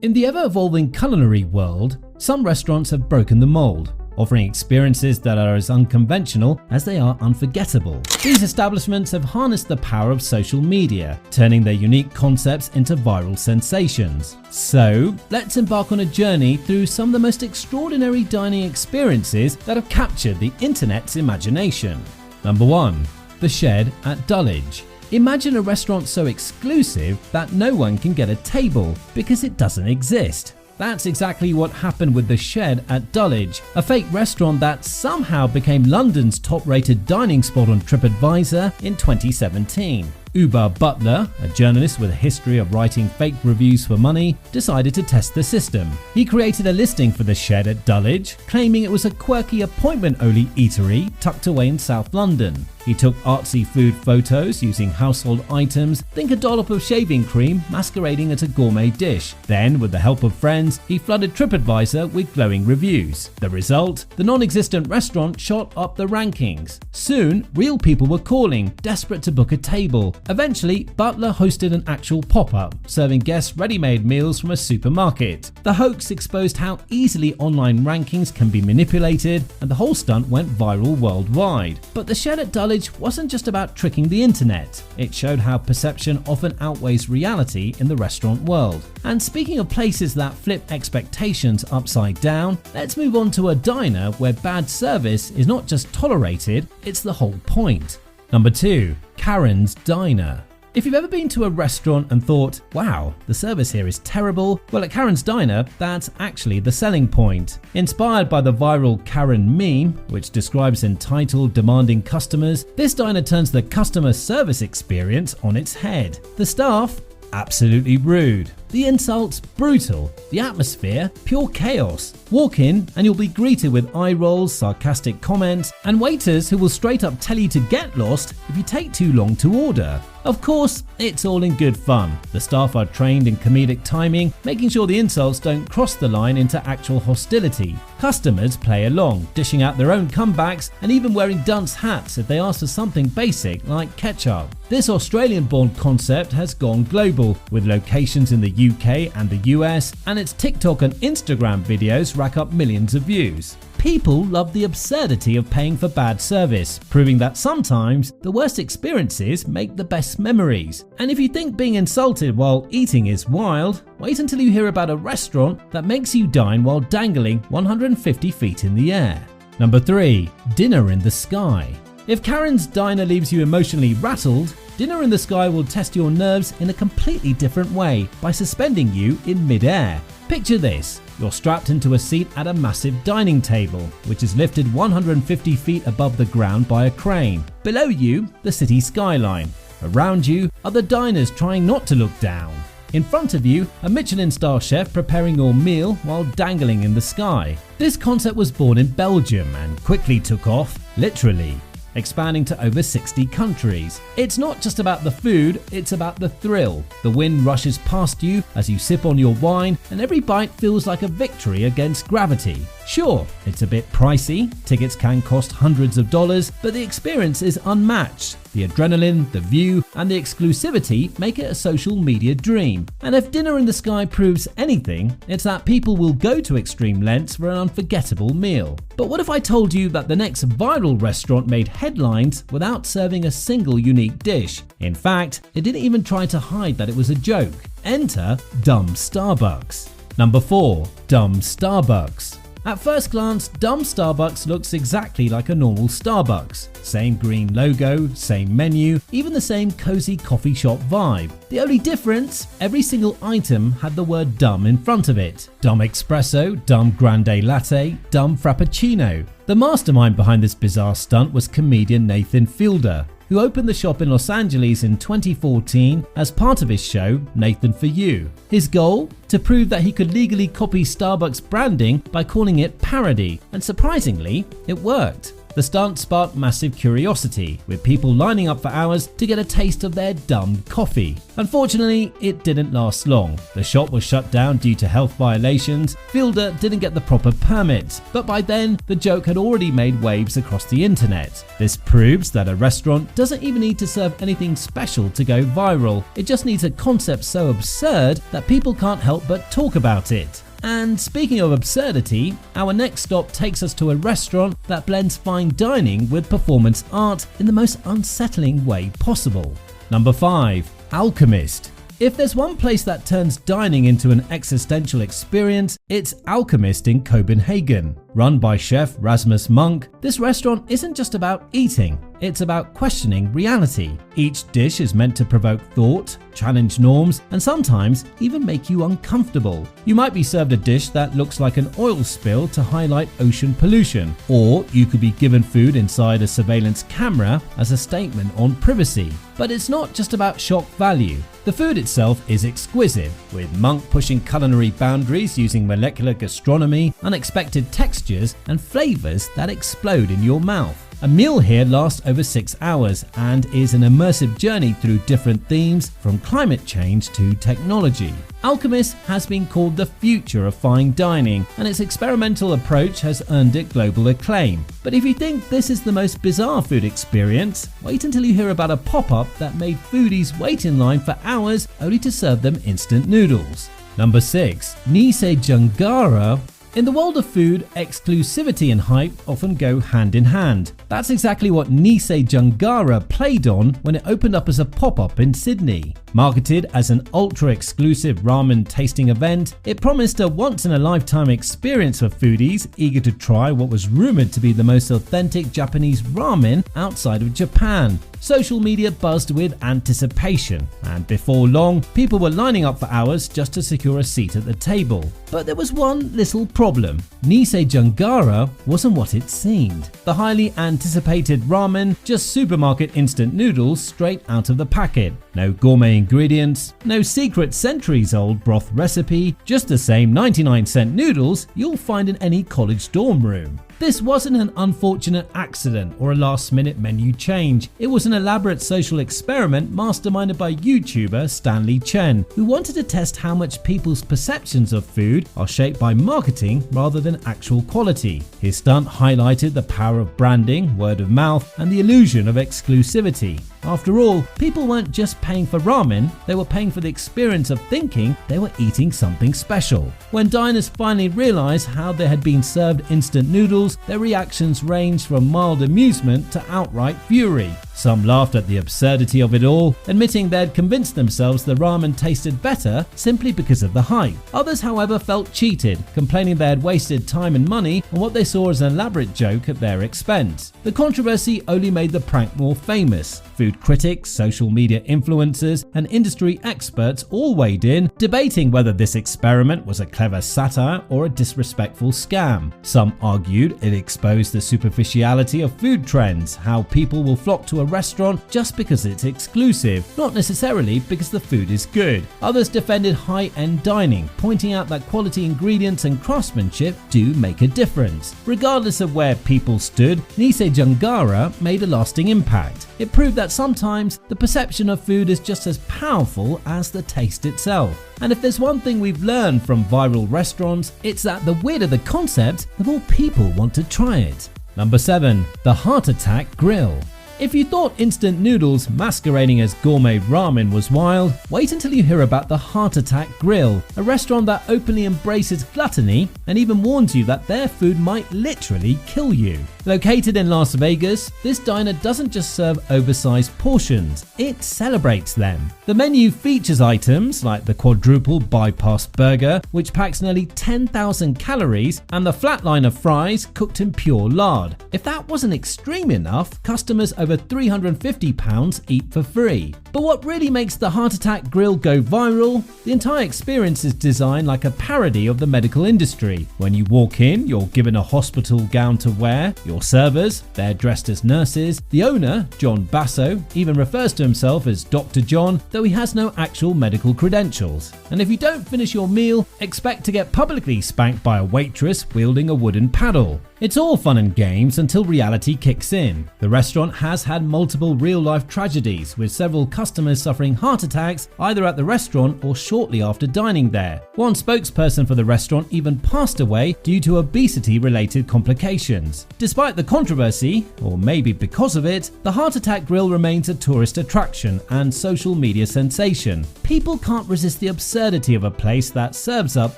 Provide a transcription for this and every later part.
In the ever-evolving culinary world, some restaurants have broken the mold, offering experiences that are as unconventional as they are unforgettable. These establishments have harnessed the power of social media, turning their unique concepts into viral sensations. So, let's embark on a journey through some of the most extraordinary dining experiences that have captured the internet's imagination. Number 1. The Shed at Dulwich. Imagine a restaurant so exclusive that no one can get a table because it doesn't exist. That's exactly what happened with the Shed at Dulwich, a fake restaurant that somehow became London's top-rated dining spot on TripAdvisor in 2017. Uber Butler, a journalist with a history of writing fake reviews for money, decided to test the system. He created a listing for the Shed at Dulwich, claiming it was a quirky appointment-only eatery tucked away in South London. He took artsy food photos using household items, think a dollop of shaving cream masquerading as a gourmet dish. Then, with the help of friends, he flooded TripAdvisor with glowing reviews. The result? The non-existent restaurant shot up the rankings. Soon, real people were calling, desperate to book a table. Eventually, Butler hosted an actual pop-up, serving guests ready-made meals from a supermarket. The hoax exposed how easily online rankings can be manipulated, and the whole stunt went viral worldwide. But the Shed at Dulwich wasn't just about tricking the internet. It showed how perception often outweighs reality in the restaurant world. And speaking of places that flip expectations upside down, let's move on to a diner where bad service is not just tolerated, it's the whole point. Number 2. Karen's Diner. If you've ever been to a restaurant and thought, wow, the service here is terrible, well, at Karen's Diner, that's actually the selling point. Inspired by the viral Karen meme, which describes entitled, demanding customers, this diner turns the customer service experience on its head. The staff? Absolutely rude. The insults? Brutal. The atmosphere? Pure chaos. Walk in and you'll be greeted with eye rolls, sarcastic comments, and waiters who will straight up tell you to get lost if you take too long to order. Of course, it's all in good fun. The staff are trained in comedic timing, making sure the insults don't cross the line into actual hostility. Customers play along, dishing out their own comebacks and even wearing dunce hats if they ask for something basic like ketchup. This Australian-born concept has gone global, with locations in the UK and the US, and its TikTok and Instagram videos rack up millions of views. People love the absurdity of paying for bad service, proving that sometimes the worst experiences make the best memories. And if you think being insulted while eating is wild, wait until you hear about a restaurant that makes you dine while dangling 150 feet in the air. Number 3. Dinner in the Sky. If Karen's Diner leaves you emotionally rattled, Dinner in the Sky will test your nerves in a completely different way by suspending you in mid-air. Picture this. You're strapped into a seat at a massive dining table, which is lifted 150 feet above the ground by a crane. Below you, the city skyline. Around you are the diners trying not to look down. In front of you, a Michelin-star chef preparing your meal while dangling in the sky. This concept was born in Belgium and quickly took off, literally, expanding to over 60 countries. It's not just about the food, it's about the thrill. The wind rushes past you as you sip on your wine, and every bite feels like a victory against gravity. Sure, it's a bit pricey, tickets can cost hundreds of dollars, but the experience is unmatched. The adrenaline, the view, and the exclusivity make it a social media dream. And if Dinner in the Sky proves anything, it's that people will go to extreme lengths for an unforgettable meal. But what if I told you that the next viral restaurant made headlines without serving a single unique dish? In fact, it didn't even try to hide that it was a joke. Enter Dumb Starbucks. Number 4. Dumb Starbucks. At first glance, Dumb Starbucks looks exactly like a normal Starbucks. Same green logo, same menu, even the same cozy coffee shop vibe. The only difference? Every single item had the word dumb in front of it. Dumb espresso, dumb grande latte, dumb frappuccino. The mastermind behind this bizarre stunt was comedian Nathan Fielder, who opened the shop in Los Angeles in 2014 as part of his show, Nathan For You. His goal? To prove that he could legally copy Starbucks branding by calling it parody, and surprisingly, it worked. The stunt sparked massive curiosity, with people lining up for hours to get a taste of their dumb coffee. Unfortunately, it didn't last long. The shop was shut down due to health violations. Fielder didn't get the proper permits, but by then, the joke had already made waves across the internet. This proves that a restaurant doesn't even need to serve anything special to go viral. It just needs a concept so absurd that people can't help but talk about it. And speaking of absurdity, our next stop takes us to a restaurant that blends fine dining with performance art in the most unsettling way possible. Number 5. Alchemist. If there's one place that turns dining into an existential experience, it's Alchemist in Copenhagen. Run by chef Rasmus Monk, this restaurant isn't just about eating, it's about questioning reality. Each dish is meant to provoke thought, challenge norms, and sometimes even make you uncomfortable. You might be served a dish that looks like an oil spill to highlight ocean pollution, or you could be given food inside a surveillance camera as a statement on privacy. But it's not just about shock value. The food itself is exquisite, with Monk pushing culinary boundaries using molecular gastronomy, unexpected textures, and flavors that explode in your mouth. A meal here lasts over 6 hours and is an immersive journey through different themes, from climate change to technology. Alchemist has been called the future of fine dining, and its experimental approach has earned it global acclaim. But if you think this is the most bizarre food experience, wait until you hear about a pop-up that made foodies wait in line for hours only to serve them instant noodles. Number 6. NISE JANAGARU. In the world of food, exclusivity and hype often go hand in hand. That's exactly what NISE JANAGARU played on when it opened up as a pop-up in Sydney. Marketed as an ultra-exclusive ramen tasting event, it promised a once-in-a-lifetime experience for foodies eager to try what was rumored to be the most authentic Japanese ramen outside of Japan. Social media buzzed with anticipation, and before long, people were lining up for hours just to secure a seat at the table. But there was one little problem. NISE JANAGARU wasn't what it seemed. The highly anticipated ramen, just supermarket instant noodles straight out of the packet. No gourmet ingredients, no secret centuries-old broth recipe, just the same 99-cent noodles you'll find in any college dorm room. This wasn't an unfortunate accident or a last-minute menu change. It was an elaborate social experiment masterminded by YouTuber Stanley Chen, who wanted to test how much people's perceptions of food are shaped by marketing rather than actual quality. His stunt highlighted the power of branding, word of mouth, and the illusion of exclusivity. After all, people weren't just paying for ramen, they were paying for the experience of thinking they were eating something special. When diners finally realized how they had been served instant noodles, their reactions ranged from mild amusement to outright fury. Some laughed at the absurdity of it all, admitting they'd convinced themselves the ramen tasted better simply because of the hype. Others, however, felt cheated, complaining they had wasted time and money on what they saw as an elaborate joke at their expense. The controversy only made the prank more famous. Food critics, social media influencers, and industry experts all weighed in, debating whether this experiment was a clever satire or a disrespectful scam. Some argued it exposed the superficiality of food trends, how people will flock to a restaurant just because it's exclusive, not necessarily because the food is good. Others defended high-end dining, pointing out that quality ingredients and craftsmanship do make a difference. Regardless of where people stood, NISE JANAGARU made a lasting impact. It proved that sometimes the perception of food is just as powerful as the taste itself. And if there's one thing we've learned from viral restaurants, it's that the weirder the concept, the more people want to try it. Number 7. The Heart Attack Grill. If you thought instant noodles masquerading as gourmet ramen was wild, wait until you hear about the Heart Attack Grill, a restaurant that openly embraces gluttony and even warns you that their food might literally kill you. Located in Las Vegas, this diner doesn't just serve oversized portions, it celebrates them. The menu features items like the quadruple bypass burger, which packs nearly 10,000 calories, and the flatline of fries cooked in pure lard. If that wasn't extreme enough, customers over £350 eat for free. But what really makes the Heart Attack Grill go viral? The entire experience is designed like a parody of the medical industry. When you walk in, you're given a hospital gown to wear. Your servers, they're dressed as nurses. The owner, John Basso, even refers to himself as Dr. John, though he has no actual medical credentials. And if you don't finish your meal, expect to get publicly spanked by a waitress wielding a wooden paddle. It's all fun and games until reality kicks in. The restaurant has had multiple real-life tragedies, with several customers suffering heart attacks either at the restaurant or shortly after dining there. One spokesperson for the restaurant even passed away due to obesity-related complications. Despite the controversy, or maybe because of it, the Heart Attack Grill remains a tourist attraction and social media sensation. People can't resist the absurdity of a place that serves up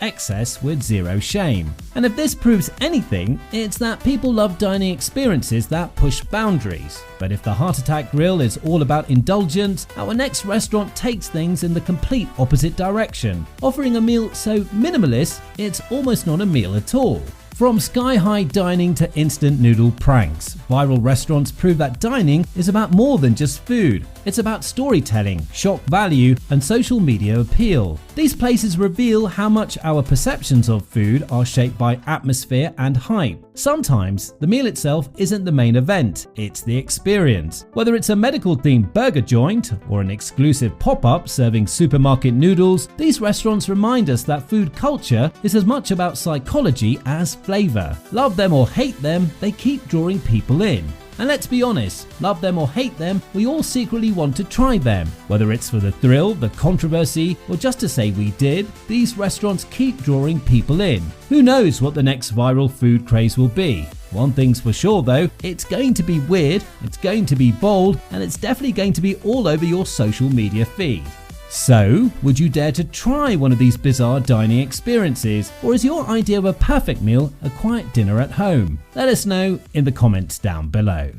excess with zero shame. And if this proves anything, it's that people love dining experiences that push boundaries. But if the Heart Attack Grill is all about indulgence, our next restaurant takes things in the complete opposite direction, offering a meal so minimalist it's almost not a meal at all. From sky-high dining to instant noodle pranks, viral restaurants prove that dining is about more than just food. It's about storytelling, shock value, and social media appeal. These places reveal how much our perceptions of food are shaped by atmosphere and hype. Sometimes, the meal itself isn't the main event, it's the experience. Whether it's a medical-themed burger joint or an exclusive pop-up serving supermarket noodles, these restaurants remind us that food culture is as much about psychology as flavor. Love them or hate them, they keep drawing people in. And let's be honest, love them or hate them, we all secretly want to try them. Whether it's for the thrill, the controversy, or just to say we did, these restaurants keep drawing people in. Who knows what the next viral food craze will be? One thing's for sure though, it's going to be weird, it's going to be bold, and it's definitely going to be all over your social media feed. So, would you dare to try one of these bizarre dining experiences, or is your idea of a perfect meal a quiet dinner at home? Let us know in the comments down below.